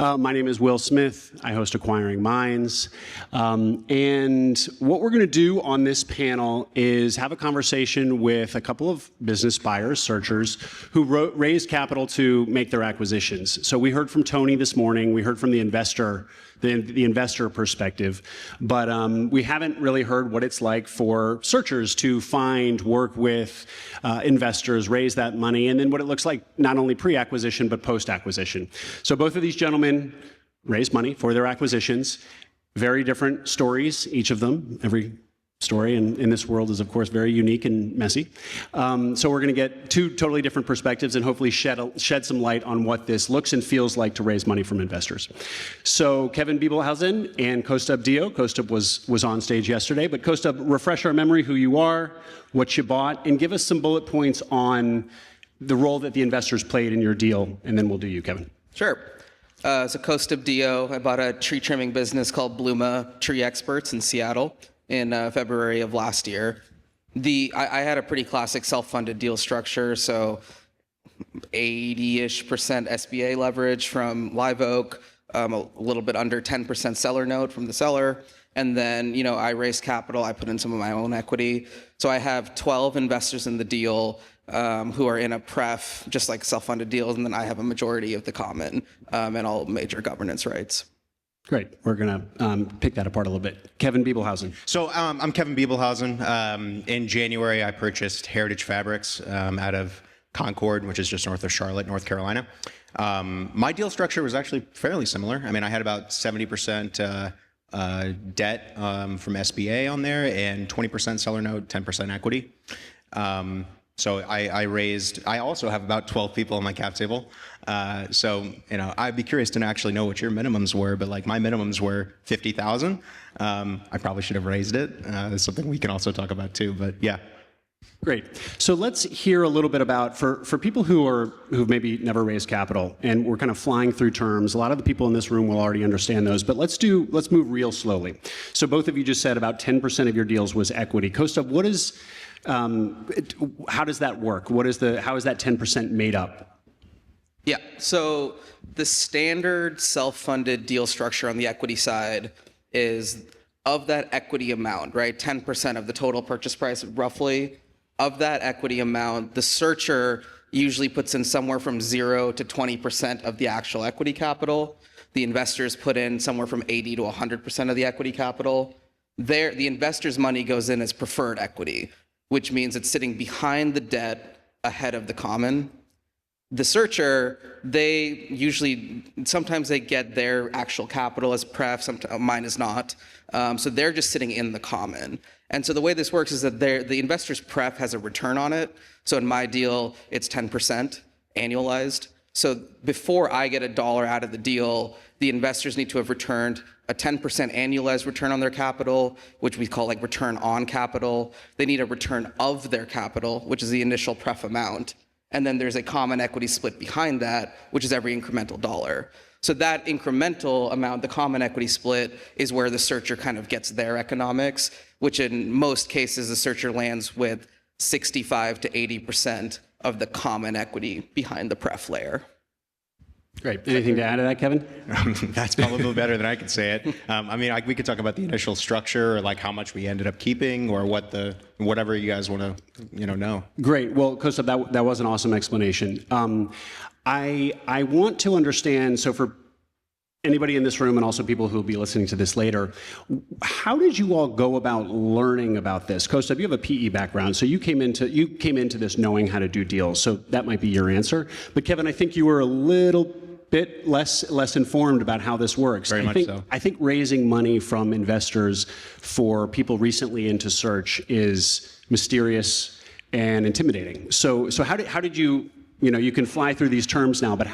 My name is Will Smith. I host Acquiring Minds. And what we're going to do on this panel is have a conversation with a couple of business buyers, searchers, who raised capital to make their acquisitions. So we heard from Tony this morning. We heard from the investor, the investor perspective, but we haven't really heard what it's like for searchers to find, work with investors, raise that money, and then what it looks like not only pre-acquisition but post-acquisition. So both of these gentlemen raised money for their acquisitions. Very different stories, each of them. Every story in this world is, of course, very unique and messy. So we're going to get two totally different perspectives and hopefully shed some light on what this looks and feels like to raise money from investors. So Kevin Beibelhousen and Kaustubh Deo. Kaustubh was on stage yesterday, but Kaustubh, refresh our memory who you are, what you bought, and give us some bullet points on the role that the investors played in your deal, and then we'll do you, Kevin. Sure. So Kaustubh Deo, I bought a tree trimming business called Blooma Tree Experts in Seattle in February of last year. I had a pretty classic self-funded deal structure, so 80-ish% SBA leverage from Live Oak, a little bit under 10% seller note from the seller, and then I raised capital. I put in some of my own equity. So I have 12 investors in the deal who are in a pref, just like self-funded deals, and then I have a majority of the common and all major governance rights. Great. We're going to pick that apart a little bit. Kevin Beibelhousen. So I'm Kevin Beibelhousen. In January, I purchased Heritage Fabrics out of Concord, which is just north of Charlotte, North Carolina. My deal structure was actually fairly similar. I mean, I had about 70% debt from SBA on there and 20% seller note, 10% equity. So I also have about 12 people on my cap table. So, I'd be curious to actually know what your minimums were, but like my minimums were 50,000. I probably should have raised it. That's something we can also talk about too, but yeah. Great. So let's hear a little bit about, for people who've maybe never raised capital, and we're kind of flying through terms. A lot of the people in this room will already understand those, but let's move real slowly. So both of you just said about 10% of your deals was equity. Kaustubh, how does that work? How is that 10% made up? Yeah, so the standard self-funded deal structure on the equity side is of that equity amount, right? 10% of the total purchase price, roughly. Of that equity amount, the searcher usually puts in somewhere from 0 to 20% of the actual equity capital. The investors put in somewhere from 80 to 100% of the equity capital. The investor's money goes in as preferred equity, which means it's sitting behind the debt ahead of the common. The searcher, sometimes they get their actual capital as pref, mine is not. So they're just sitting in the common. And so the way this works is that the investor's pref has a return on it. So in my deal, it's 10% annualized. So before I get $1 out of the deal, the investors need to have returned a 10% annualized return on their capital, which we call like return on capital. They need a return of their capital, which is the initial pref amount. And then there's a common equity split behind that, which is every incremental dollar. So that incremental amount, the common equity split, is where the searcher kind of gets their economics, which in most cases, the searcher lands with 65 to 80% of the common equity behind the pref layer. Great. Anything to add to that, Kevin? That's probably better than I could say it. I mean, we could talk about the initial structure, or like how much we ended up keeping, or whatever you guys want to, know. Great. Well, Kaustubh, that was an awesome explanation. I want to understand. So for anybody in this room, and also people who will be listening to this later, how did you all go about learning about this? Kaustubh, you have a PE background, so you came into this knowing how to do deals. So that might be your answer. But Kevin, I think you were a little bit less informed about how this works. Very much so. I think raising money from investors for people recently into search is mysterious and intimidating. So how did you? You can fly through these terms now, but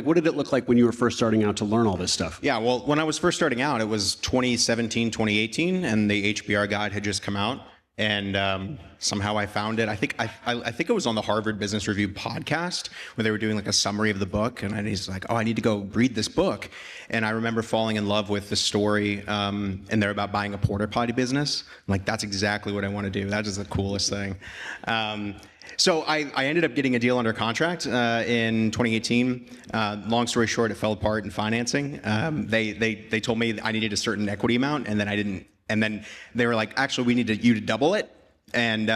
what did it look like when you were first starting out to learn all this stuff? Yeah, well, when I was first starting out, it was 2017, 2018, and the HBR guide had just come out. And somehow I found it. I think it was on the Harvard Business Review podcast where they were doing like a summary of the book, and I was like, oh, I need to go read this book. And I remember falling in love with the story, and they're about buying a porta potty business. I'm like, that's exactly what I want to do. That is the coolest thing. So I ended up getting a deal under contract in 2018. Long story short, it fell apart in financing. They told me I needed a certain equity amount, and then I didn't. And then they were like, actually, we need you to double it. And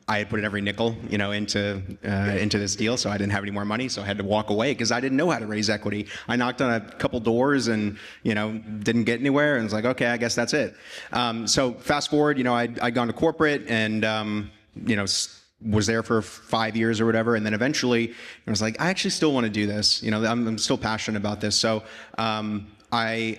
I had put in every nickel, into this deal, so I didn't have any more money, so I had to walk away because I didn't know how to raise equity. I knocked on a couple doors and, didn't get anywhere, and was like, okay, I guess that's it. So fast forward, I'd gone to corporate and, was there for 5 years or whatever, and then eventually I was like, I actually still want to do this. I'm still passionate about this. So I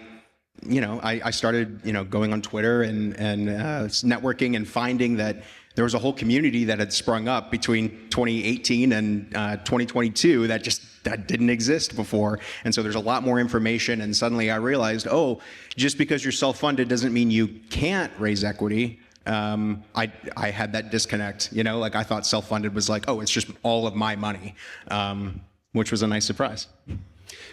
started, going on Twitter and networking and finding that there was a whole community that had sprung up between 2018 and 2022 that didn't exist before. And so there's a lot more information. And suddenly I realized, just because you're self-funded doesn't mean you can't raise equity. I had that disconnect, like I thought self-funded was like, it's just all of my money, which was a nice surprise.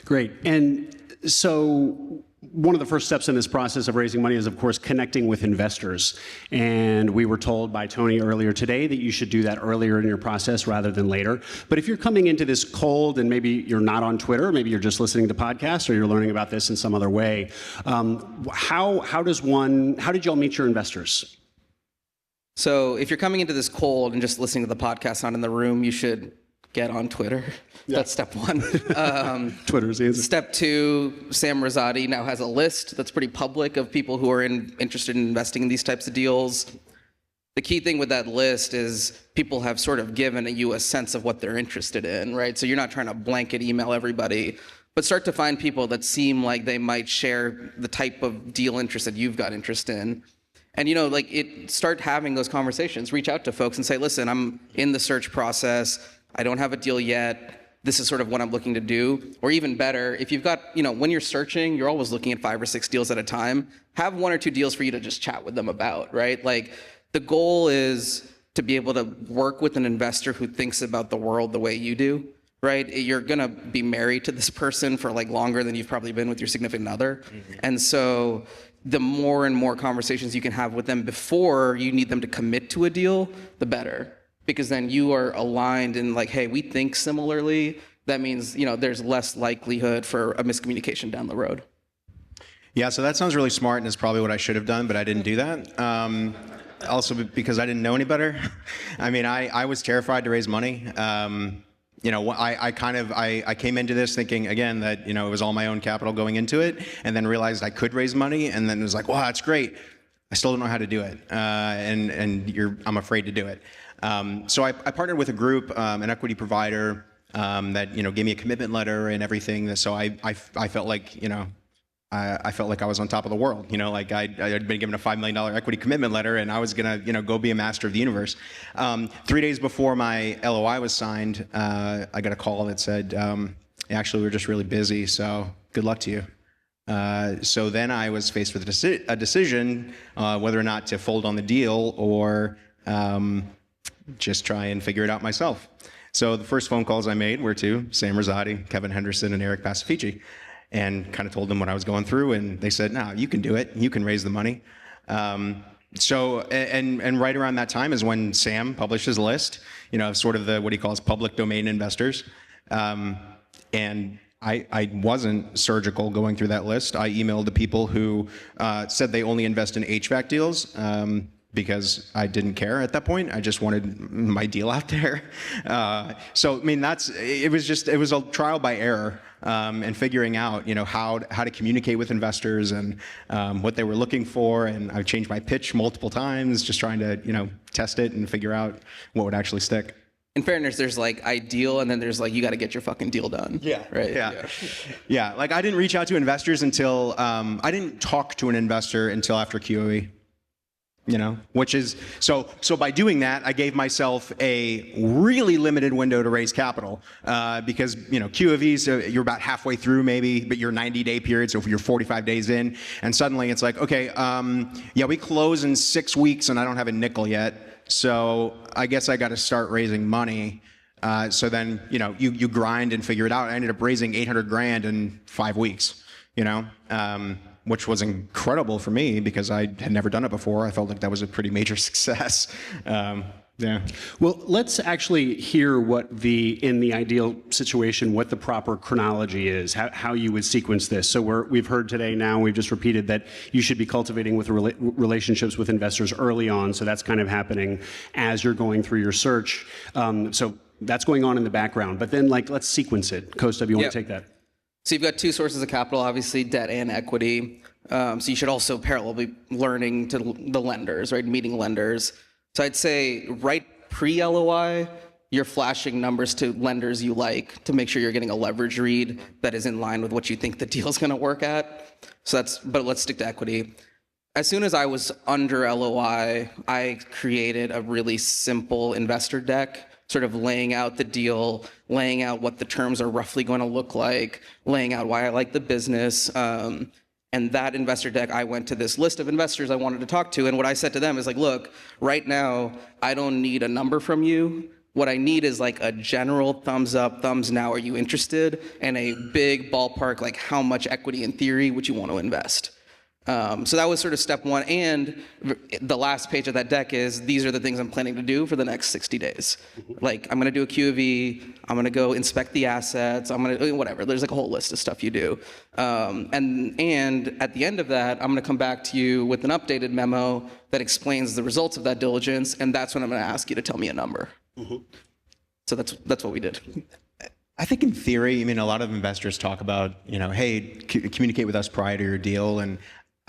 Great. And so one of the first steps in this process of raising money is, of course, connecting with investors. And we were told by Tony earlier today that you should do that earlier in your process rather than later. But if you're coming into this cold and maybe you're not on Twitter, maybe you're just listening to podcasts or you're learning about this in some other way, how did y'all meet your investors? So if you're coming into this cold and just listening to the podcast, not in the room, you should get on Twitter. Yeah. That's step one. Twitter's the answer. Step two, Sam Rosati now has a list that's pretty public of people who are interested in investing in these types of deals. The key thing with that list is people have sort of given you a sense of what they're interested in, right? So you're not trying to blanket email everybody, but start to find people that seem like they might share the type of deal interest that you've got interest in. And start having those conversations. Reach out to folks and say, listen, I'm in the search process. I don't have a deal yet. This is sort of what I'm looking to do. Or even better, if you've got, when you're searching, you're always looking at 5 or 6 deals at a time. Have 1 or 2 deals for you to just chat with them about, right? Like the goal is to be able to work with an investor who thinks about the world the way you do, right? You're gonna be married to this person for longer than you've probably been with your significant other. Mm-hmm. And so the more and more conversations you can have with them before you need them to commit to a deal, the better. Because then you are aligned in hey, we think similarly. That means, there's less likelihood for a miscommunication down the road. Yeah, so that sounds really smart and is probably what I should have done, but I didn't do that. Also because I didn't know any better. I mean, I was terrified to raise money. I came into this thinking, again, that, it was all my own capital going into it, and then realized I could raise money, and then it was like, wow, that's great. I still don't know how to do it, I'm afraid to do it. So I partnered with a group, an equity provider, that gave me a commitment letter and everything. So I felt like I felt like I was on top of the world. I'd been given a $5 million equity commitment letter, and I was gonna go be a master of the universe. 3 days before my LOI was signed, I got a call that said, actually, we're just really busy, so good luck to you. So then I was faced with a decision whether or not to fold on the deal or just try and figure it out myself. So the first phone calls I made were to Sam Rosati, Kevin Henderson, and Eric Pacifici, and kind of told them what I was going through, and they said, no, you can do it. You can raise the money. So right around that time is when Sam published his list, sort of what he calls public domain investors. And I wasn't surgical going through that list. I emailed the people who said they only invest in HVAC deals, because I didn't care at that point. I just wanted my deal out there. So I mean, it was a trial by error, and figuring out how to communicate with investors and what they were looking for. And I changed my pitch multiple times, just trying to test it and figure out what would actually stick. In fairness, there's ideal, and then there's you got to get your fucking deal done. Yeah. Right. Yeah. I didn't reach out to investors until I didn't talk to an investor until after QOE. Which is so by doing that, I gave myself a really limited window to raise capital, because QOEs, you're about halfway through maybe, but you're 90-day period, so if you're 45 days in, and suddenly it's like, okay, we close in 6 weeks and I don't have a nickel yet, so I guess I got to start raising money. So then you grind and figure it out. I ended up raising $800,000 in 5 weeks. Which was incredible for me because I had never done it before. I felt like that was a pretty major success. Yeah. Well, let's actually hear in the ideal situation, what the proper chronology is, how you would sequence this. So we've heard today now, we've just repeated that you should be cultivating with relationships with investors early on. So that's kind of happening as you're going through your search. So that's going on in the background. But then, let's sequence it. Kaustubh, you want to take that? So you've got two sources of capital, obviously debt and equity. So you should also parallel be learning to the lenders, right? Meeting lenders. So I'd say right pre-LOI, you're flashing numbers to lenders you like to make sure you're getting a leverage read that is in line with what you think the deal's going to work at. But let's stick to equity. As soon as I was under LOI, I created a really simple investor deck, sort of laying out the deal, laying out what the terms are roughly going to look like, laying out why I like the business. And that investor deck, I went to this list of investors I wanted to talk to. And what I said to them is look, right now, I don't need a number from you. What I need is a general thumbs up, thumbs now, are you interested? And a big ballpark, how much equity in theory would you want to invest? So that was sort of step one. And the last page of that deck is, these are the things I'm planning to do for the next 60 days. I'm going to do a QOV, I'm going to go inspect the assets, I'm going to, whatever. There's a whole list of stuff you do. And at the end of that, I'm going to come back to you with an updated memo that explains the results of that diligence. And that's when I'm going to ask you to tell me a number. So that's what we did. I think in theory, a lot of investors talk about, hey, communicate with us prior to your deal. And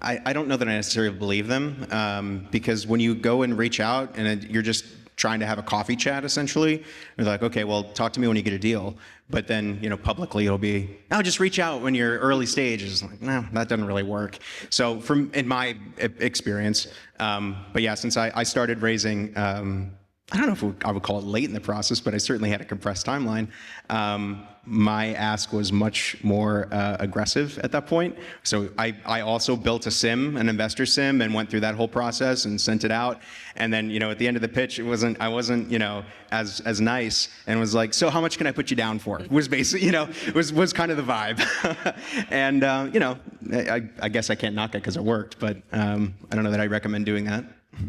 I don't know that I necessarily believe them, because when you go and reach out and you're just trying to have a coffee chat, essentially, you're like, okay, well, talk to me when you get a deal. But then, publicly it'll be, oh, just reach out when you're early stage. It's like, no, that doesn't really work. So in my experience, but yeah, since I started raising, I don't know if I would call it late in the process, but I certainly had a compressed timeline. My ask was much more aggressive at that point. So I also built a SIM, an investor SIM, and went through that whole process and sent it out. And then, at the end of the pitch, I wasn't, as nice, and was like, so how much can I put you down for? Was basically, was kind of the vibe. And, I guess I can't knock it because it worked, but I don't know that I recommend doing that.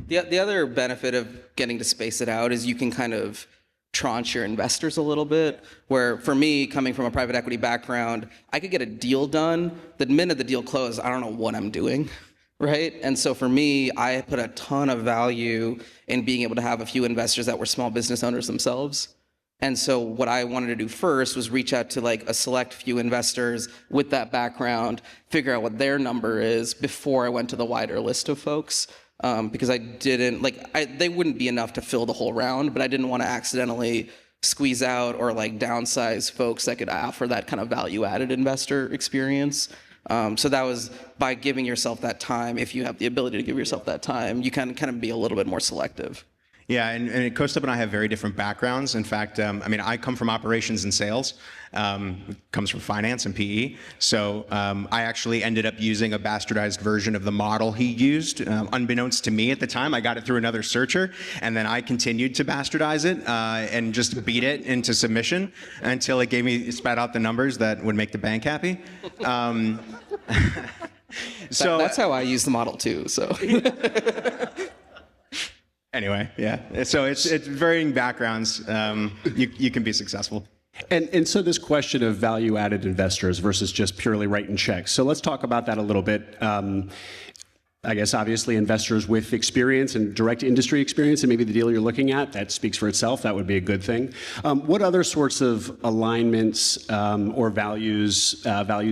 The other benefit of getting to space it out is you can kind of tranche your investors a little bit, where for me, coming from a private equity background, I could get a deal done. The minute the deal closed, I don't know what I'm doing, right? And so for me, I put a ton of value in being able to have a few investors that were small business owners themselves. And so what I wanted to do first was reach out to a select few investors with that background, figure out what their number is before I went to the wider list of folks. Because I didn't, they wouldn't be enough to fill the whole round, but I didn't want to accidentally squeeze out or downsize folks that could offer that kind of value-added investor experience. So that was by giving yourself that time. If you have the ability to give yourself that time, you can kind of be a little bit more selective. Yeah, and Kaustubh and I have very different backgrounds. In fact, I come from operations and sales, comes from finance and PE. So I actually ended up using a bastardized version of the model he used. Unbeknownst to me at the time, I got it through another searcher, and then I continued to bastardize it and just beat it into submission until it spat out the numbers that would make the bank happy. So that's how I use the model too. So. Anyway, yeah. So it's varying backgrounds. You can be successful. And so this question of value-added investors versus just purely writing checks. So let's talk about that a little bit. I guess obviously investors with experience and direct industry experience, and maybe the deal you're looking at, that speaks for itself. That would be a good thing. What other sorts of alignments or value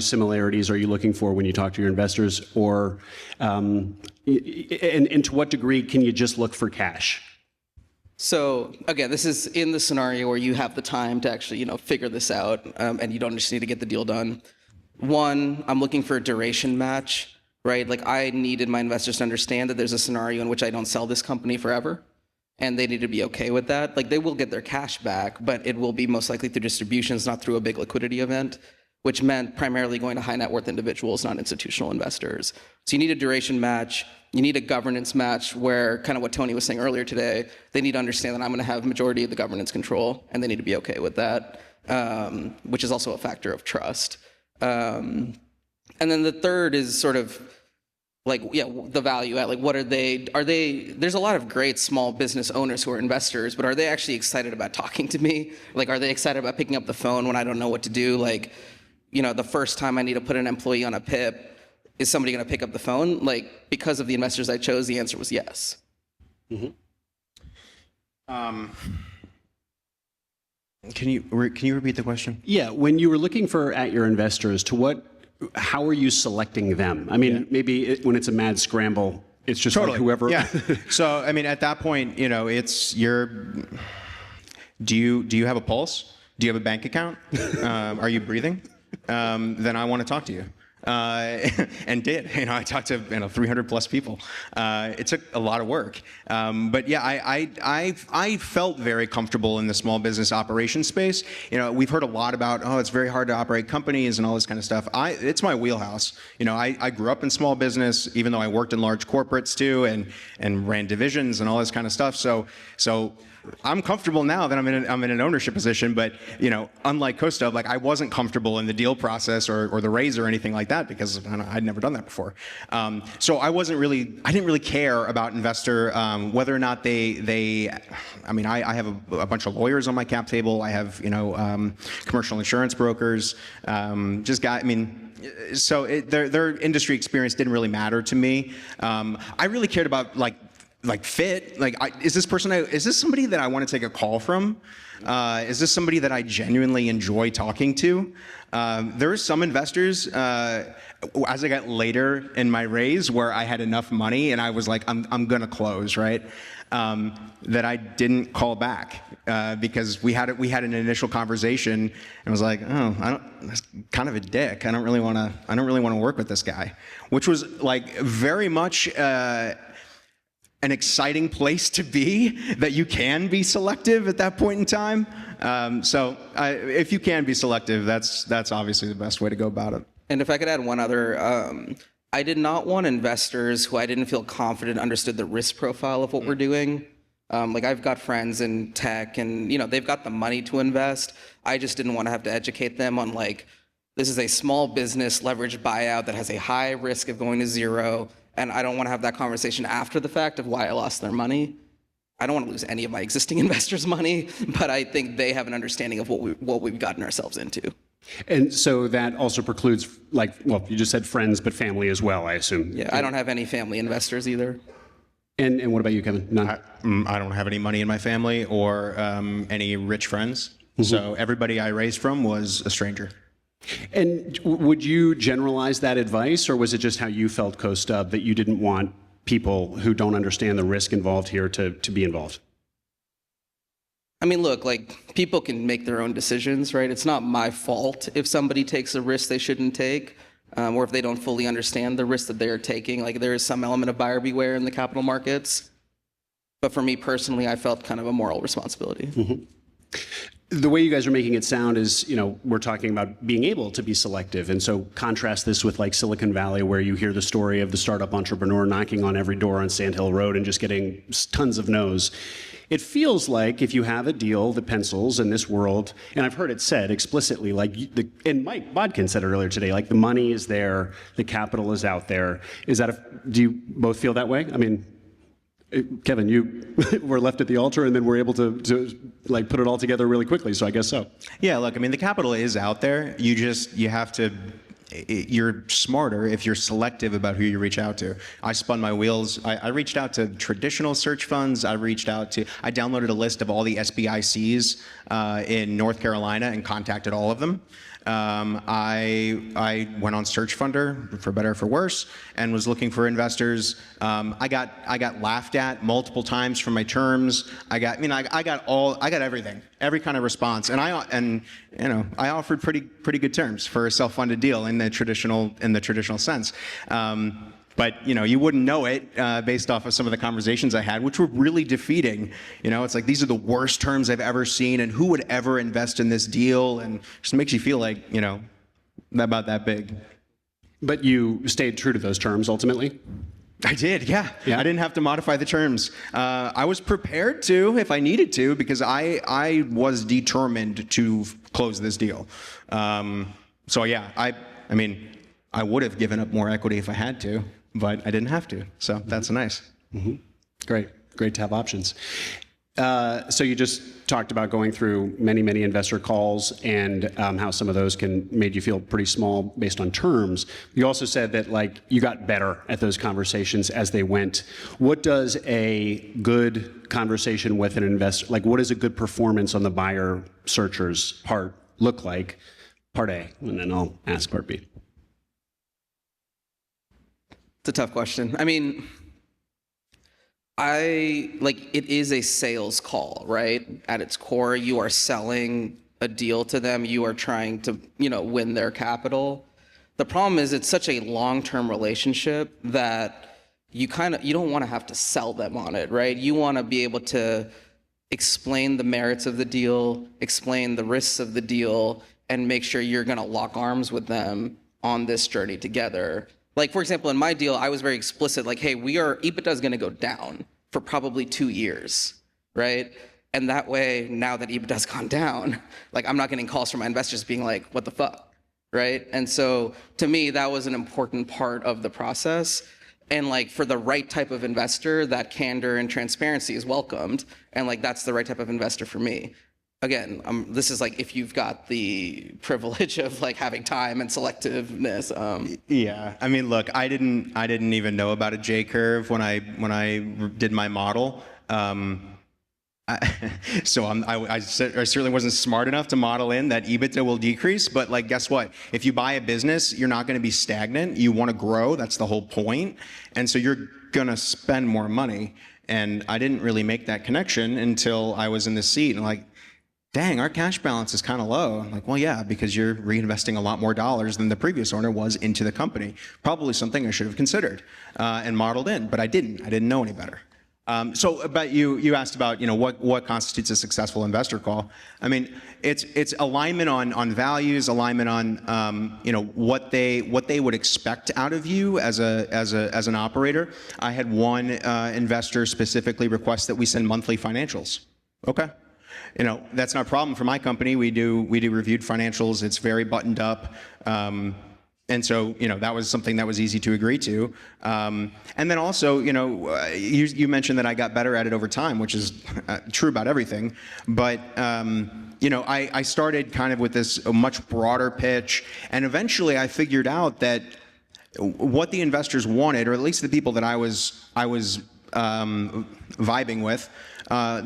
similarities are you looking for when you talk to your investors? Or and to what degree can you just look for cash? So again, this is in the scenario where you have the time to actually, figure this out, and you don't just need to get the deal done. One, I'm looking for a duration match. Right? I needed my investors to understand that there's a scenario in which I don't sell this company forever, and they need to be okay with that. They will get their cash back, but it will be most likely through distributions, not through a big liquidity event, which meant primarily going to high net worth individuals, not institutional investors. So you need a duration match. You need a governance match where, kind of what Tony was saying earlier today, they need to understand that I'm going to have majority of the governance control, and they need to be okay with that, which is also a factor of trust. And then the third is sort of like, yeah, the value at, like, what are they, there's a lot of great small business owners who are investors, but are they actually excited about talking to me? Like, are they excited about picking up the phone when I don't know what to do? Like, you know, the first time I need to put an employee on a PIP, is somebody going to pick up the phone? Like, because of the investors I chose, the answer was yes. Mm-hmm. Can you repeat the question? Yeah, when you were looking at your investors, how are you selecting them? I mean, maybe when it's a mad scramble, it's just like whoever. Yeah. So, I mean, at that point, you know, do you have a pulse? Do you have a bank account? Are you breathing? Then I want to talk to you. And did. You know, I talked to 300 plus people. It took a lot of work, but yeah, I felt very comfortable in the small business operation space. You know, we've heard a lot about it's very hard to operate companies and all this kind of stuff. It's my wheelhouse. You know, I grew up in small business, even though I worked in large corporates too, and ran divisions and all this kind of stuff. So I'm comfortable now that I'm in an ownership position, but you know, unlike Kaustubh, like I wasn't comfortable in the deal process or the raise or anything like that because I'd never done that before. So I didn't really care about investor whether or not they. I mean, I have a bunch of lawyers on my cap table. I have commercial insurance brokers. So their industry experience didn't really matter to me. I really cared about like fit, like is this somebody that I want to take a call from? Is this somebody that I genuinely enjoy talking to? There are some investors, as I got later in my raise, where I had enough money and I was like, I'm gonna close, right? That I didn't call back because we had an initial conversation and was like, that's kind of a dick. I don't really want to work with this guy, which was like very much. An exciting place to be, that you can be selective at that point in time. If you can be selective, that's obviously the best way to go about it. And if I could add one other, I did not want investors who I didn't feel confident understood the risk profile of what we're doing. Like I've got friends in tech and they've got the money to invest. I just didn't want to have to educate them on like, this is a small business leveraged buyout that has a high risk of going to zero. And I don't want to have that conversation after the fact of why I lost their money. I don't want to lose any of my existing investors' money, but I think they have an understanding of what we've gotten ourselves into. And so that also precludes, you just said friends, but family as well, I assume. Yeah, I don't have any family investors either. And what about you, Kevin? None? I don't have any money in my family or any rich friends. Mm-hmm. So everybody I raised from was a stranger. And would you generalize that advice, or was it just how you felt, Kaustubh, that you didn't want people who don't understand the risk involved here to be involved? I mean, look, like people can make their own decisions, right? It's not my fault if somebody takes a risk they shouldn't take, or if they don't fully understand the risk that they are taking. Like there is some element of buyer beware in the capital markets. But for me personally, I felt kind of a moral responsibility. Mm-hmm. The way you guys are making it sound is, we're talking about being able to be selective. And so contrast this with like Silicon Valley, where you hear the story of the startup entrepreneur knocking on every door on Sand Hill Road and just getting tons of no's. It feels like if you have a deal that pencils in this world, and I've heard it said explicitly, and Mike Bodkin said it earlier today, like the money is there, the capital is out there. Do you both feel that way? I mean, Kevin, you were left at the altar and then were able to put it all together really quickly, so I guess so. Yeah, look, I mean, the capital is out there. You're smarter if you're selective about who you reach out to. I spun my wheels. I reached out to traditional search funds. I downloaded a list of all the SBICs in North Carolina and contacted all of them. I went on Search Funder, for better or for worse, and was looking for investors. I got laughed at multiple times for my terms. I got everything, every kind of response, and I offered pretty good terms for a self-funded deal in the traditional sense. But you wouldn't know it based off of some of the conversations I had, which were really defeating. It's like, these are the worst terms I've ever seen, and who would ever invest in this deal? And just makes you feel like, about that big. But you stayed true to those terms ultimately? I did, yeah. I didn't have to modify the terms. I was prepared to if I needed to, because I was determined to close this deal. So yeah, I would have given up more equity if I had to. but I didn't have to. So that's nice. Great to have options. So you just talked about going through many, many investor calls and how some of those made you feel pretty small based on terms. You also said that like you got better at those conversations as they went. What does a good conversation with an investor, like what does a good performance on the buyer searchers part look like? Part A, and then I'll ask part B. It's a tough question. I mean, it is a sales call, right? At its core, you are selling a deal to them. You are trying to, win their capital. The problem is it's such a long-term relationship that you don't want to have to sell them on it, right? You want to be able to explain the merits of the deal, explain the risks of the deal, and make sure you're going to lock arms with them on this journey together. Like, for example, in my deal, I was very explicit, like, hey, EBITDA is going to go down for probably 2 years, right? And that way, now that EBITDA's gone down, like, I'm not getting calls from my investors being like, what the fuck, right? And so, to me, that was an important part of the process. And like, for the right type of investor, that candor and transparency is welcomed. And like, that's the right type of investor for me. Again, this is like if you've got the privilege of like having time and selectiveness. Yeah, I mean, look, I didn't even know about a J curve when I did my model. I certainly wasn't smart enough to model in that EBITDA will decrease. But like, guess what? If you buy a business, you're not going to be stagnant. You want to grow. That's the whole point. And so you're going to spend more money. And I didn't really make that connection until I was in the seat and like, dang, our cash balance is kind of low. I'm like, well, yeah, because you're reinvesting a lot more dollars than the previous owner was into the company. Probably something I should have considered and modeled in, but I didn't. I didn't know any better. So about you asked about what constitutes a successful investor call. I mean, it's alignment on values, alignment on what they would expect out of you as an operator. I had one investor specifically request that we send monthly financials. Okay. That's not a problem for my company. We do reviewed financials. It's very buttoned up. And so, that was something that was easy to agree to. And then also, you mentioned that I got better at it over time, which is true about everything. But, I started kind of with this much broader pitch. And eventually I figured out that what the investors wanted, or at least the people that I was vibing with,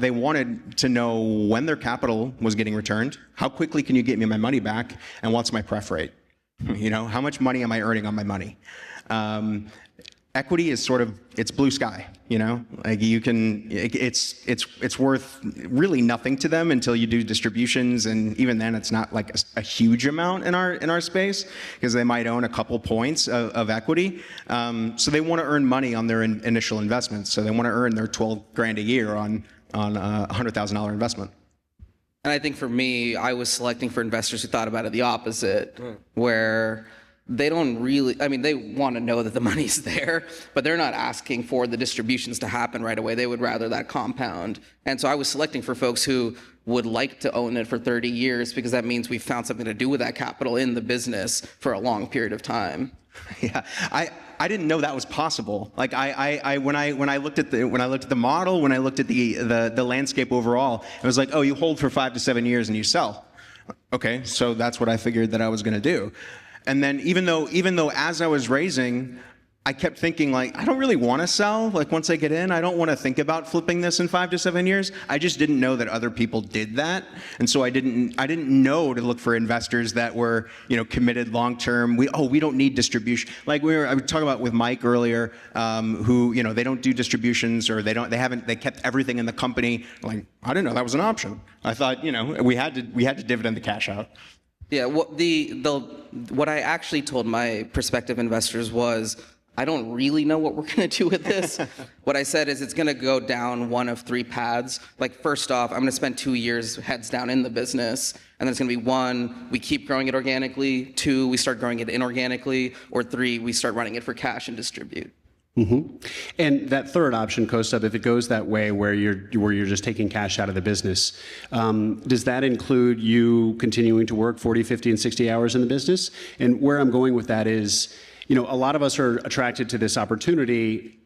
they wanted to know when their capital was getting returned, how quickly can you get me my money back, and what's my pref rate? How much money am I earning on my money? Equity is it's blue sky, like it's worth really nothing to them until you do distributions, and even then it's not like a huge amount in our space because they might own a couple points of equity. So they want to earn money on their initial investments. So they want to earn their 12 grand a year on a $100,000 investment. And I think for me, I was selecting for investors who thought about it the opposite, where they don't really, they want to know that the money's there, but they're not asking for the distributions to happen right away. They would rather that compound. And so I was selecting for folks who would like to own it for 30 years because that means we've found something to do with that capital in the business for a long period of time. Yeah, I didn't know that was possible. Like when I looked at the model, when I looked at the landscape overall, it was like, oh, you hold for 5 to 7 years and you sell. Okay, so that's what I figured that I was going to do. And then even though as I was raising, I kept thinking like, I don't really want to sell. Like once I get in, I don't want to think about flipping this in 5 to 7 years. I just didn't know that other people did that. And so I didn't know to look for investors that were, committed long term. We don't need distribution. Like I was talking about with Mike earlier, who, they don't do distributions, or they kept everything in the company. Like, I didn't know that was an option. I thought, we had to dividend the cash out. Yeah, what I actually told my prospective investors was, I don't really know what we're going to do with this. What I said is it's going to go down one of 3 paths. Like, first off, I'm going to spend 2 years heads down in the business. And then it's going to be 1, we keep growing it organically. 2, we start growing it inorganically. Or 3, we start running it for cash and distribute. Mm-hmm. And that third option, Kaustubh, if it goes that way where you're just taking cash out of the business, does that include you continuing to work 40, 50, and 60 hours in the business? And where I'm going with that is, you know, a lot of us are attracted to this opportunity,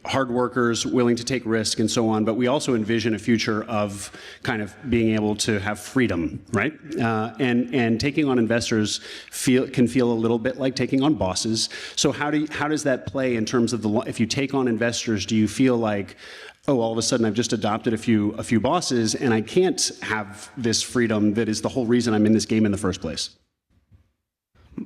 hard workers, willing to take risk and so on, but we also envision a future of kind of being able to have freedom, right? And taking on investors can feel a little bit like taking on bosses. So how does that play in terms of if you take on investors, do you feel like, oh, all of a sudden I've just adopted a few bosses and I can't have this freedom that is the whole reason I'm in this game in the first place?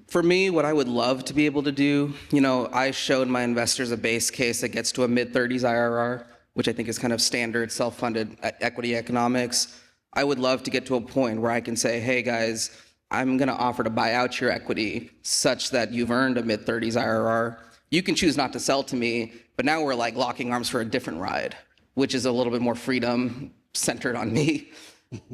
For me, what I would love to be able to do, you know, I showed my investors a base case that gets to a mid-30s IRR, which I think is kind of standard self-funded equity economics. I would love to get to a point where I can say, hey guys, I'm going to offer to buy out your equity such that you've earned a mid-30s IRR. You can choose not to sell to me, but now we're like locking arms for a different ride, which is a little bit more freedom centered on me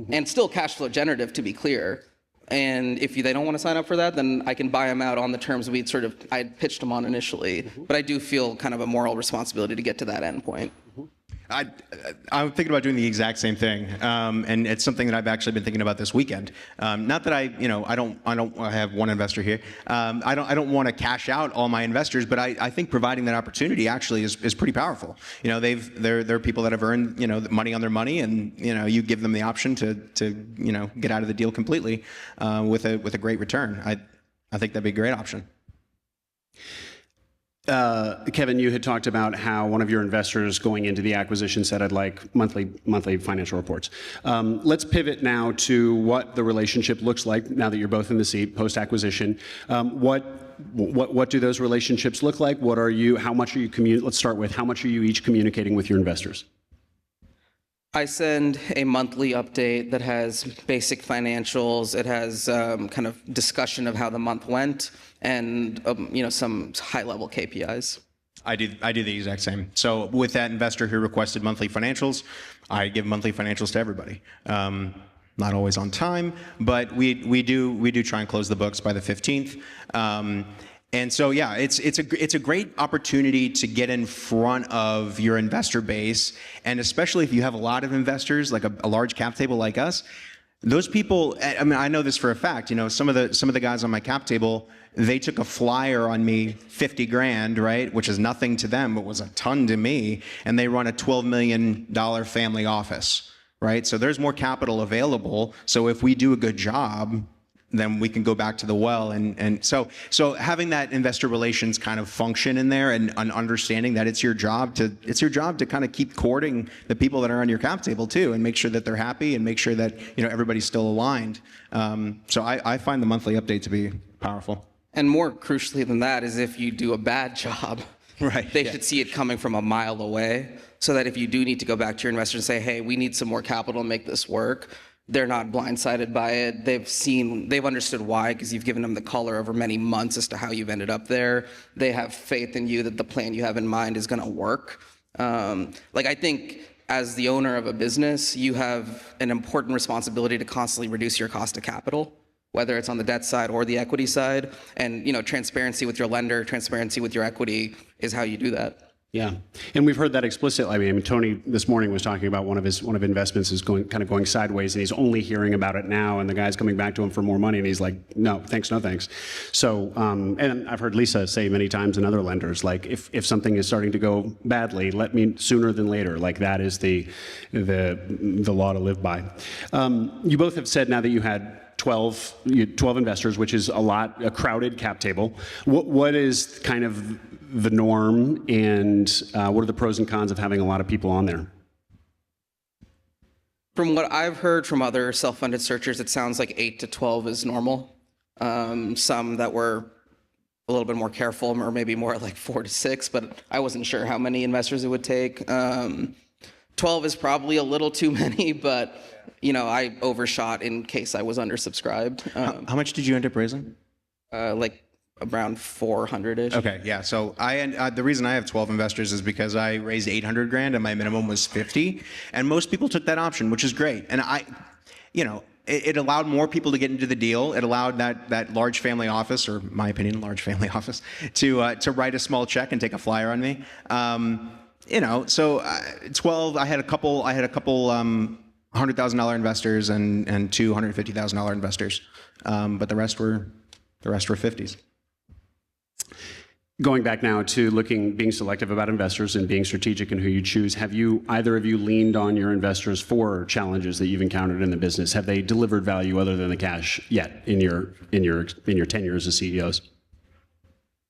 and still cash flow generative, to be clear. And if they don't want to sign up for that, then I can buy them out on the terms I pitched them on initially. But I do feel kind of a moral responsibility to get to that end point. I'm thinking about doing the exact same thing, and it's something that I've actually been thinking about this weekend. Not that I have one investor here. I don't want to cash out all my investors, but I think providing that opportunity actually is pretty powerful. You know, they're people that have earned money on their money, and you give them the option to get out of the deal completely with a great return. I think that'd be a great option. Kevin, you had talked about how one of your investors going into the acquisition said, I'd like monthly financial reports. Let's pivot now to what the relationship looks like now that you're both in the seat post-acquisition. What do those relationships look like? How much are you let's start with, how much are you each communicating with your investors? I send a monthly update that has basic financials. It has kind of discussion of how the month went and some high-level KPIs. I do the exact same. So with that investor who requested monthly financials, I give monthly financials to everybody. Not always on time, but we do try and close the books by the 15th. And so, yeah, it's a great opportunity to get in front of your investor base, and especially if you have a lot of investors, like a large cap table like us. Those people, I mean, I know this for a fact. Some of the guys on my cap table, they took a flyer on me, 50 grand, right, which is nothing to them, but was a ton to me, and they run a $12 million family office, right? So there's more capital available. So if we do a good job, then we can go back to the well. And so having that investor relations kind of function in there and understanding that it's your job to kind of keep courting the people that are on your cap table too, and make sure that they're happy and make sure that everybody's still aligned. So I find the monthly update to be powerful. And more crucially than that is if you do a bad job, right? They should see it coming from a mile away, so that if you do need to go back to your investors and say, hey, we need some more capital to make this work, they're not blindsided by it. They've understood why, because you've given them the color over many months as to how you've ended up there. They have faith in you that the plan you have in mind is going to work. I think as the owner of a business, you have an important responsibility to constantly reduce your cost of capital, whether it's on the debt side or the equity side. And transparency with your lender, transparency with your equity is how you do that. Yeah, and we've heard that explicitly. I mean, Tony this morning was talking about one of investments is going sideways, and he's only hearing about it now. And the guy's coming back to him for more money, and he's like, no thanks. So, and I've heard Lisa say many times and other lenders, like, if something is starting to go badly, let me sooner than later. Like, that is the law to live by. You both have said now that you had 12 investors, which is a crowded cap table. What is kind of the norm, and what are the pros and cons of having a lot of people on there? From what I've heard from other self-funded searchers, it sounds like 8 to 12 is normal. Some that were a little bit more careful, or maybe more like 4 to 6, but I wasn't sure how many investors it would take. 12 is probably a little too many, but I overshot in case I was undersubscribed. How much did you end up raising? Like around 400-ish. Okay, yeah. So the reason I have 12 investors is because I raised 800 grand and my minimum was 50, and most people took that option, which is great. And it allowed more people to get into the deal. It allowed that large family office, or my opinion, large family office, to write a small check and take a flyer on me. So 12. I had a couple $100,000 investors and two $150,000 investors, but the rest were 50s. Going back now to being selective about investors and being strategic in who you choose, have either of you leaned on your investors for challenges that you've encountered in the business? Have they delivered value other than the cash yet in your tenure as CEOs?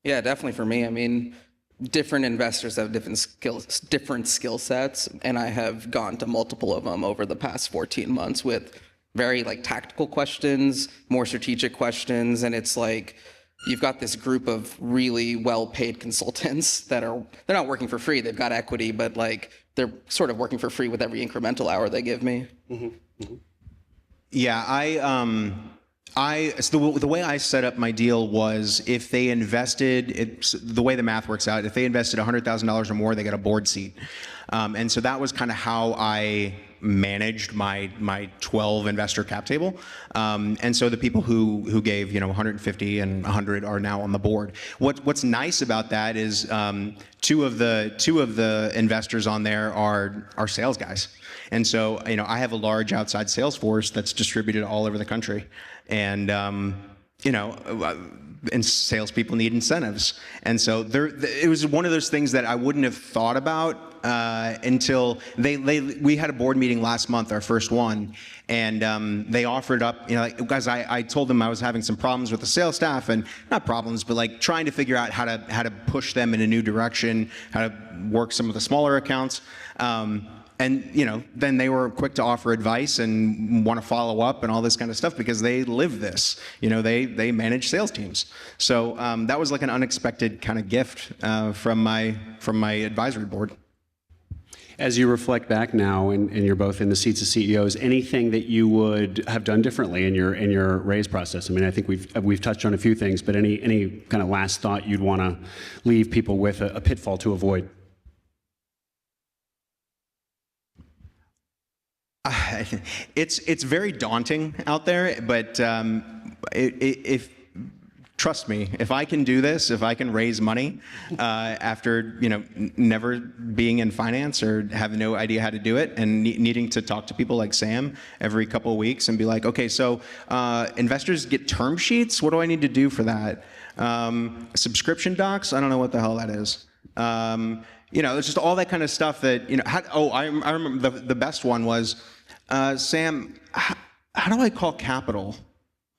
Yeah, definitely for me. I mean, different investors have different skill sets, and I have gone to multiple of them over the past 14 months with very tactical questions, more strategic questions, and it's like you've got this group of really well-paid consultants they're not working for free. They've got equity, but they're sort of working for free with every incremental hour they give me. Mm-hmm. Mm-hmm. Yeah, so the way I set up my deal was if they invested, the way the math works out, if they invested $100,000 or more, they get a board seat. And so that was kind of how I managed my 12 investor cap table. And so the people who gave 150 and 100 are now on the board. What's nice about that is two of the investors on there are sales guys. And so I have a large outside sales force that's distributed all over the country. And and salespeople need incentives. And so it was one of those things that I wouldn't have thought about until we had a board meeting last month, our first one, and they offered up, guys, I told them I was having some problems with the sales staff, and not problems, but trying to figure out how to push them in a new direction, how to work some of the smaller accounts. And then they were quick to offer advice and want to follow up and all this kind of stuff because they live this. They manage sales teams. So that was an unexpected kind of gift from my advisory board. As you reflect back now, and you're both in the seats of CEOs, anything that you would have done differently in your raise process? I mean, I think we've touched on a few things, but any kind of last thought you'd want to leave people with, a pitfall to avoid? It's very daunting out there, but trust me, if I can do this, if I can raise money after never being in finance or have no idea how to do it, and needing to talk to people like Sam every couple of weeks and be like, okay, so investors get term sheets. What do I need to do for that? Subscription docs? I don't know what the hell that is. It's just all that kind of stuff that, I remember the best one was, Sam, how do I call capital?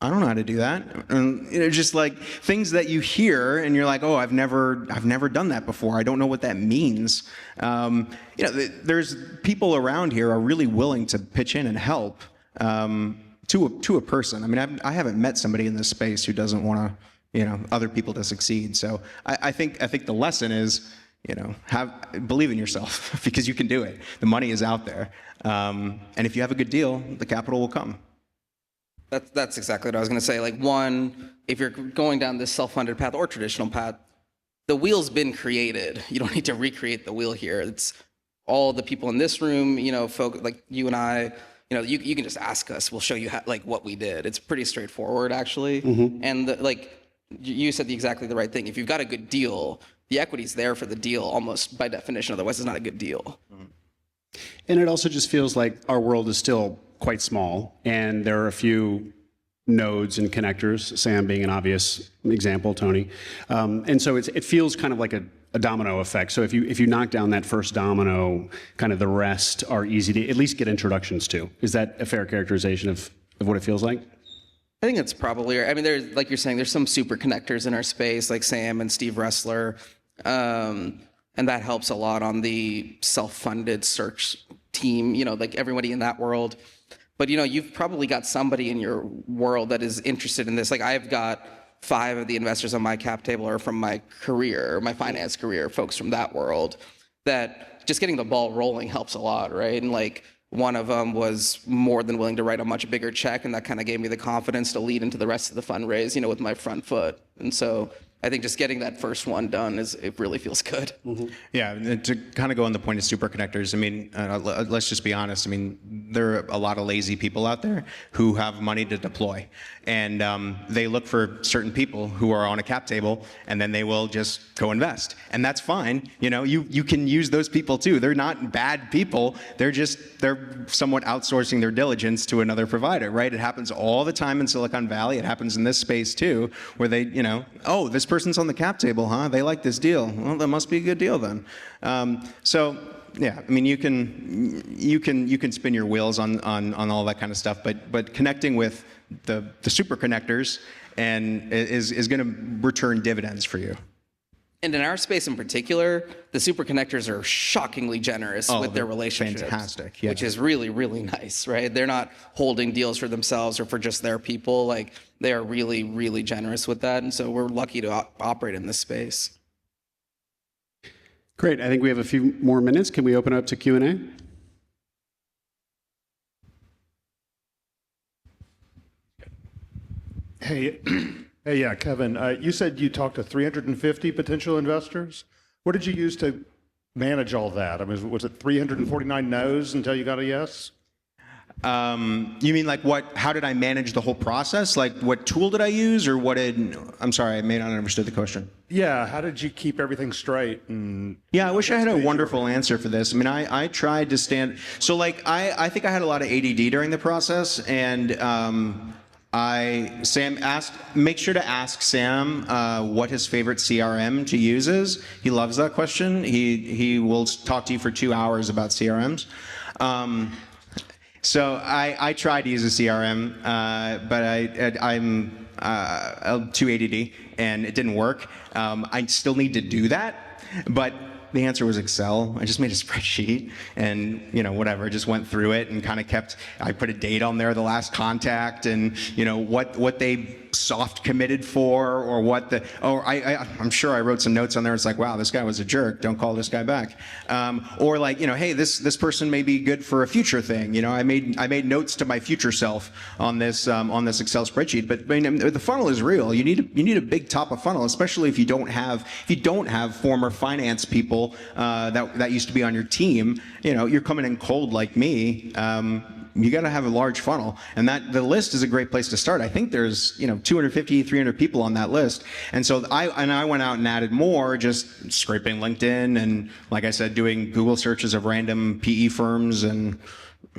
I don't know how to do that. And just things that you hear and you're like, oh, I've never done that before. I don't know what that means. There's people around here are really willing to pitch in and help to a person. I mean, I haven't met somebody in this space who doesn't want to, other people to succeed. So I think the lesson is, believe in yourself because you can do it. The money is out there. And if you have a good deal, the capital will come. That's exactly what I was going to say. One, if you're going down this self-funded path or traditional path, the wheel's been created. You don't need to recreate the wheel here. It's all the people in this room, folk like you and I, you can just ask us. We'll show you what we did. It's pretty straightforward, actually. Mm-hmm. And you said exactly the right thing. If you've got a good deal, the equity's there for the deal almost by definition. Otherwise, it's not a good deal. Mm-hmm. And it also just feels like our world is still quite small, and there are a few nodes and connectors, Sam being an obvious example, Tony. And so it feels kind of like a domino effect. So if you knock down that first domino, kind of the rest are easy to at least get introductions to. Is that a fair characterization of what it feels like? I think it's probably, I mean, there's, like you're saying, there's some super connectors in our space, like Sam and Steve Ressler. And that helps a lot on the self-funded search team, everybody in that world. But, you've probably got somebody in your world that is interested in this. I've got 5 of the investors on my cap table are from my career, my finance career, folks from that world, that just getting the ball rolling helps a lot, right? And one of them was more than willing to write a much bigger check, and that kind of gave me the confidence to lead into the rest of the fundraise, with my front foot. And so I think just getting that first one done it really feels good. Mm-hmm. Yeah, and to kind of go on the point of super connectors, I mean, let's just be honest. I mean, there are a lot of lazy people out there who have money to deploy, and they look for certain people who are on a cap table, and then they will just co-invest, and that's fine. You can use those people too. They're not bad people. They're somewhat outsourcing their diligence to another provider, right? It happens all the time in Silicon Valley. It happens in this space too, where they, this person's on the cap table, huh? They like this deal. Well, that must be a good deal then. So yeah, I mean, you can spin your wheels on all that kind of stuff, but connecting with the super connectors and is going to return dividends for you. And in our space in particular, the super connectors are shockingly generous with their relationships. Fantastic, yeah. Which is really, really nice, right? They're not holding deals for themselves or for just their people. Like, they are really, really generous with that. And so we're lucky to operate in this space. Great. I think we have a few more minutes. Can we open up to Q&A? Hey, yeah, Kevin, you said you talked to 350 potential investors. What did you use to manage all that? I mean, was it 349 no's until you got a yes? You mean like how did I manage the whole process? Like what tool did I use or I'm sorry, I may not have understood the question. Yeah, how did you keep everything straight? Yeah, I wish I had a wonderful answer for this. I mean, I tried to so like, I think I had a lot of ADD during the process, and make sure to ask Sam what his favorite CRM to use is. He loves that question. He will talk to you for 2 hours about CRMs. So I tried to use a CRM, but I'm too ADD, and it didn't work. I still need to do that, but the answer was Excel. I just made a spreadsheet and, whatever, just went through it and kind of I put a date on there, the last contact, and, what they soft committed for, or I'm sure I wrote some notes on there. It's like, wow, this guy was a jerk. Don't call this guy back. Or like, hey, this person may be good for a future thing. I made notes to my future self on this Excel spreadsheet. But the funnel is real. You need a big top of funnel, especially if you don't have former finance people that used to be on your team. You're coming in cold like me. You got to have a large funnel, and the list is a great place to start. I think there's 250, 300 people on that list, and so I went out and added more, just scraping LinkedIn and, like I said, doing Google searches of random PE firms and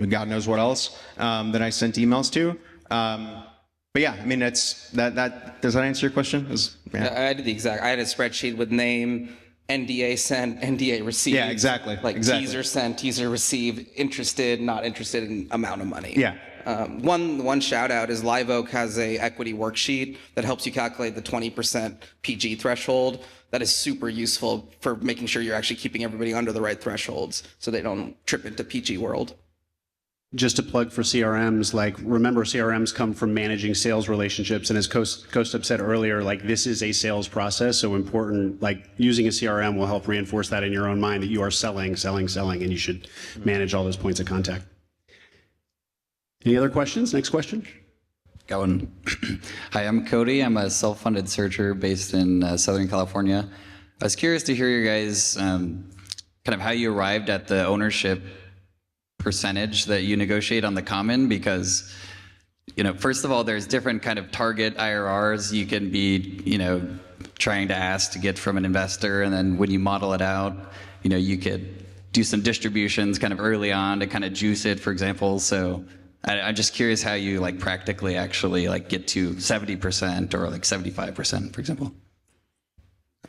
God knows what else that I sent emails to. But yeah, I mean, does that answer your question? Yeah. I did I had a spreadsheet with name, NDA sent, NDA received. Yeah, exactly. Exactly. Teaser sent, teaser received, interested, not interested in amount of money. Yeah. One shout out is Live Oak has a equity worksheet that helps you calculate the 20% PG threshold. That is super useful for making sure you're actually keeping everybody under the right thresholds so they don't trip into PG world. Just to plug for CRMs, remember CRMs come from managing sales relationships, and as Kaustubh said earlier, this is a sales process, so important, using a CRM will help reinforce that in your own mind that you are selling, and you should manage all those points of contact. Any other questions? Next question. Got one. Hi, I'm Cody. I'm a self-funded searcher based in Southern California. I was curious to hear your guys kind of how you arrived at the ownership percentage that you negotiate on the common, because first of all, there's different kind of target IRRs you can be trying to ask to get from an investor, and then when you model it out, you could do some distributions kind of early on to kind of juice it, for example. So I'm just curious how you practically actually get to 70% or 75%, for example.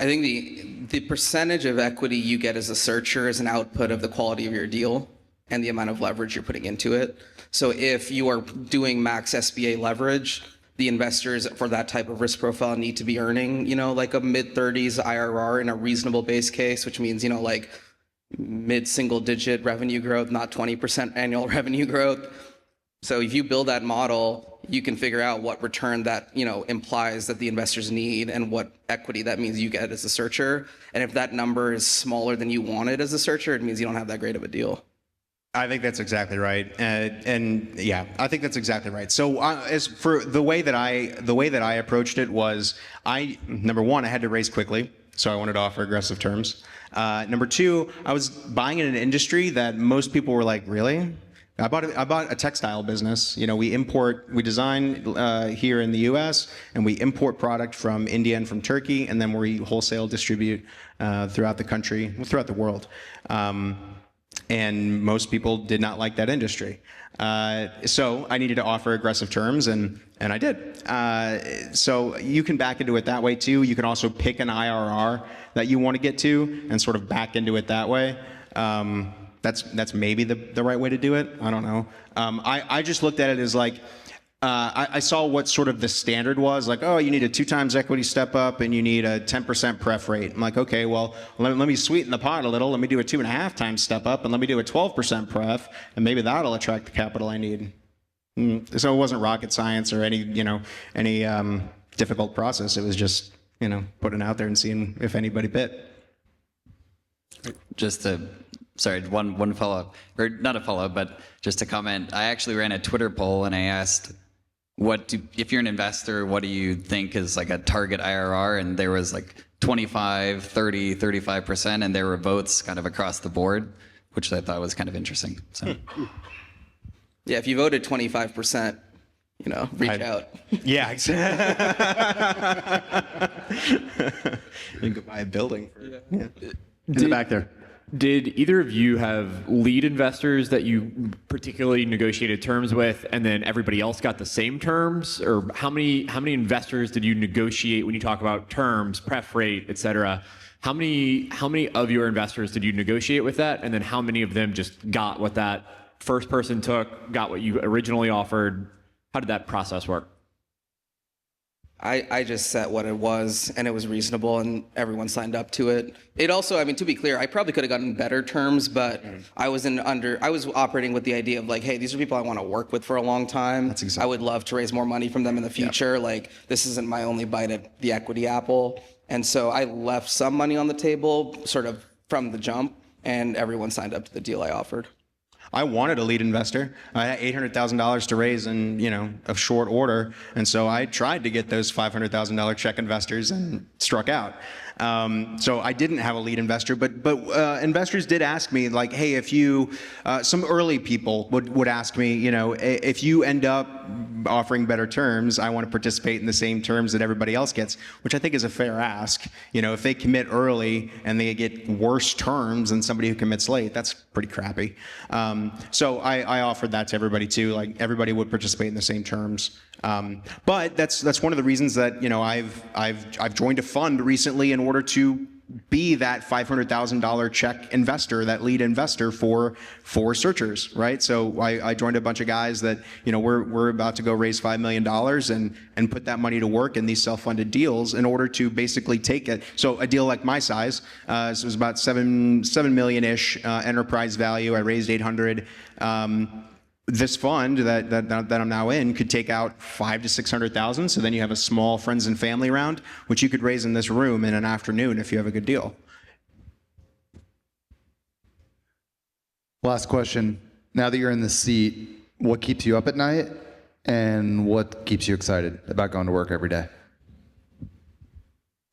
I think the percentage of equity you get as a searcher is an output of the quality of your deal and the amount of leverage you're putting into it. So if you are doing max SBA leverage, the investors for that type of risk profile need to be earning, a mid-30s IRR in a reasonable base case, which means, mid-single digit revenue growth, not 20% annual revenue growth. So if you build that model, you can figure out what return that, implies that the investors need and what equity that means you get as a searcher. And if that number is smaller than you wanted as a searcher, it means you don't have that great of a deal. I think that's exactly right, and yeah, I think that's exactly right. So as for the way that I approached it was, number one, I had to raise quickly, so I wanted to offer aggressive terms. Number two, I was buying in an industry that most people were like, really? I bought a textile business. We design here in the U.S. and we import product from India and from Turkey, and then we wholesale distribute throughout the country, throughout the world. and most people did not like that industry. So I needed to offer aggressive terms, and I did. So you can back into it that way too. You can also pick an IRR that you want to get to and sort of back into it that way. That's maybe the right way to do it. I don't know. I just looked at it as like, I saw what sort of the standard was, like, oh, you need a 2x equity step up and you need a 10% pref rate. I'm like, okay, well, let me sweeten the pot a little. Let me do a 2.5x step up and let me do a 12% pref, and maybe that'll attract the capital I need. So it wasn't rocket science or any difficult process. It was just, putting it out there and seeing if anybody bit. One follow-up, or not a follow-up, but just a comment. I actually ran a Twitter poll and I asked, if you're an investor, what do you think is like a target IRR? And there was like 25, 30, 35%, and there were votes kind of across the board, which I thought was kind of interesting. So, Yeah, if you voted 25%, reach out. Yeah, exactly. You can go buy a building. In the back there. Did either of you have lead investors that you particularly negotiated terms with, and then everybody else got the same terms? Or how many investors did you negotiate when you talk about terms, pref rate, et cetera? How many of your investors did you negotiate with that, and then how many of them just got what that first person took, got what you originally offered? How did that process work? I just set what it was, and it was reasonable, and everyone signed up to it. It also, to be clear, I probably could have gotten better terms, but I was operating with the idea of like, hey, these are people I want to work with for a long time. That's exactly. I would love to raise more money from them in the future. Like, this isn't my only bite at the equity apple. And so I left some money on the table sort of from the jump, and everyone signed up to the deal I offered. I wanted a lead investor. I had $800,000 to raise in, a short order. And so I tried to get those $500,000 check investors and struck out. So I didn't have a lead investor, but investors did ask me, like, hey, if you, some early people would ask me, if you end up offering better terms, I want to participate in the same terms that everybody else gets, which I think is a fair ask. If they commit early and they get worse terms than somebody who commits late, that's pretty crappy. So I offered that to everybody too. Like, everybody would participate in the same terms. But that's one of the reasons that I've joined a fund recently in order to be that $500,000 check investor, that lead investor for searchers, right? So I joined a bunch of guys that we're about to go raise $5 million and put that money to work in these self-funded deals in order to basically take it. So a deal like my size, so it was about 7 million-ish enterprise value. I raised 800. This fund that I'm now in could take out 500,000 to 600,000. So then you have a small friends and family round, which you could raise in this room in an afternoon if you have a good deal. Last question. Now that you're in the seat, what keeps you up at night, and what keeps you excited about going to work every day?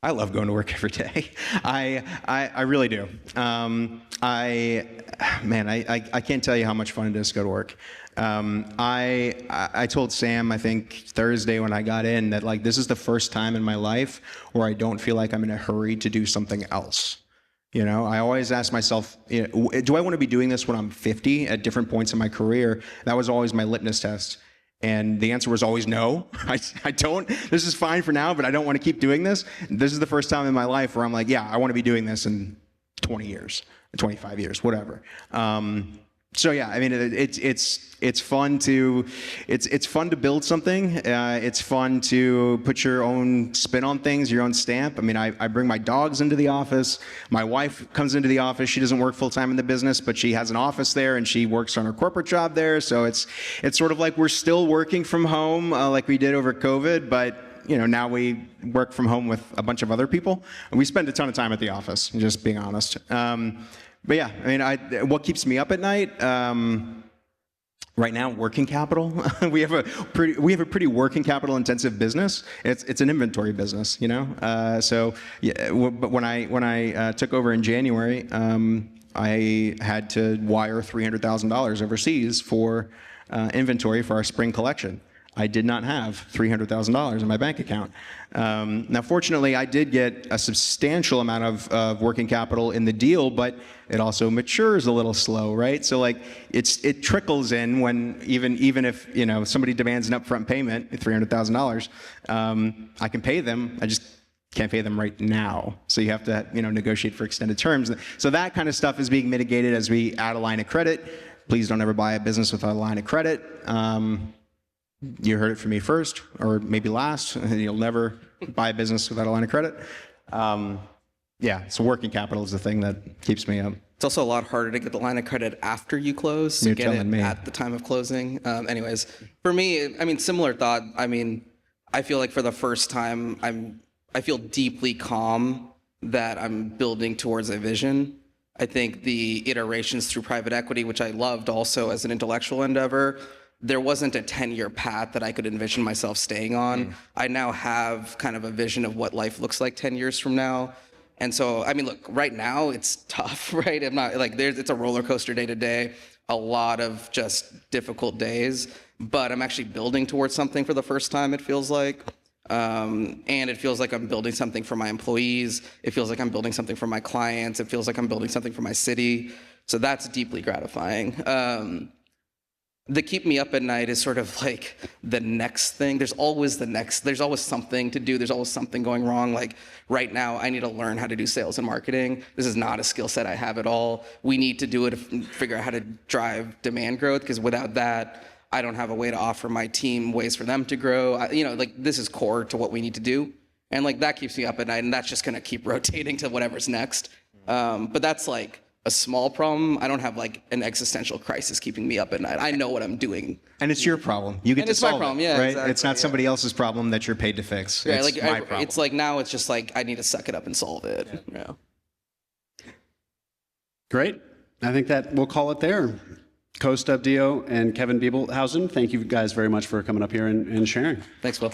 I love going to work every day. I really do. I can't tell you how much fun it is to go to work. I told Sam, I think Thursday when I got in, that like, this is the first time in my life where I don't feel like I'm in a hurry to do something else. I always ask myself, do I want to be doing this when I'm 50 at different points in my career? That was always my litmus test. And the answer was always no. I don't. This is fine for now, but I don't want to keep doing this. This is the first time in my life where I'm like, yeah, I want to be doing this in 20 years, 25 years, whatever. So yeah, it's fun to build something. It's fun to put your own spin on things, your own stamp. I bring my dogs into the office. My wife comes into the office. She doesn't work full time in the business, but she has an office there and she works on her corporate job there. So it's sort of like we're still working from home, like we did over COVID, but now we work from home with a bunch of other people, and we spend a ton of time at the office, just being honest. But yeah, what keeps me up at night? Right now, working capital. we have a pretty working capital intensive business. It's an inventory business, So yeah, but when I took over in January, I had to wire $300,000 overseas for inventory for our spring collection. I did not have $300,000 in my bank account. Now, fortunately, I did get a substantial amount of working capital in the deal, but it also matures a little slow, right? So like it trickles in when even if somebody demands an upfront payment, $300,000, I can pay them. I just can't pay them right now. So you have to negotiate for extended terms. So that kind of stuff is being mitigated as we add a line of credit. Please don't ever buy a business without a line of credit. You heard it from me first, or maybe last. You'll never buy a business without a line of credit. Yeah, so working capital is the thing that keeps me up. It's also a lot harder to get the line of credit after you close to get it at the time of closing. Anyways, for me, I mean, similar thought. I mean, I feel like for the first time, I feel deeply calm that I'm building towards a vision. I think the iterations through private equity, which I loved also as an intellectual endeavor, there wasn't a 10-year path that I could envision myself staying on. I now have kind of a vision of what life looks like 10 years from now. And so, I mean, look, right now it's tough, right? I'm not like it's a roller coaster day to day, a lot of just difficult days, but I'm actually building towards something for the first time, it feels like. And it feels like I'm building something for my employees. It feels like I'm building something for my clients. It feels like I'm building something for my city. So that's deeply gratifying. The keep me up at night is sort of like the next thing. There's always something to do. There's always something going wrong. Like right now, I need to learn how to do sales and marketing. This is not a skill set I have at all. We need to do it to figure out how to drive demand growth, because without that, I don't have a way to offer my team ways for them to grow. Like this is core to what we need to do. And like that keeps me up at night, and that's just gonna keep rotating to whatever's next. But that's like a small problem. I don't have like an existential crisis keeping me up at night. I know what I'm doing. And it's your problem. You get to solve it. It's my problem, yeah, right? exactly, it's not somebody else's problem that you're paid to fix. Yeah, it's like my problem. it's like now it's just like I need to suck it up and solve it. Yeah. Great. I think that we'll call it there. Kaustubh Deo and Kevin Beibelhousen, thank you guys very much for coming up here and sharing. Thanks, Will.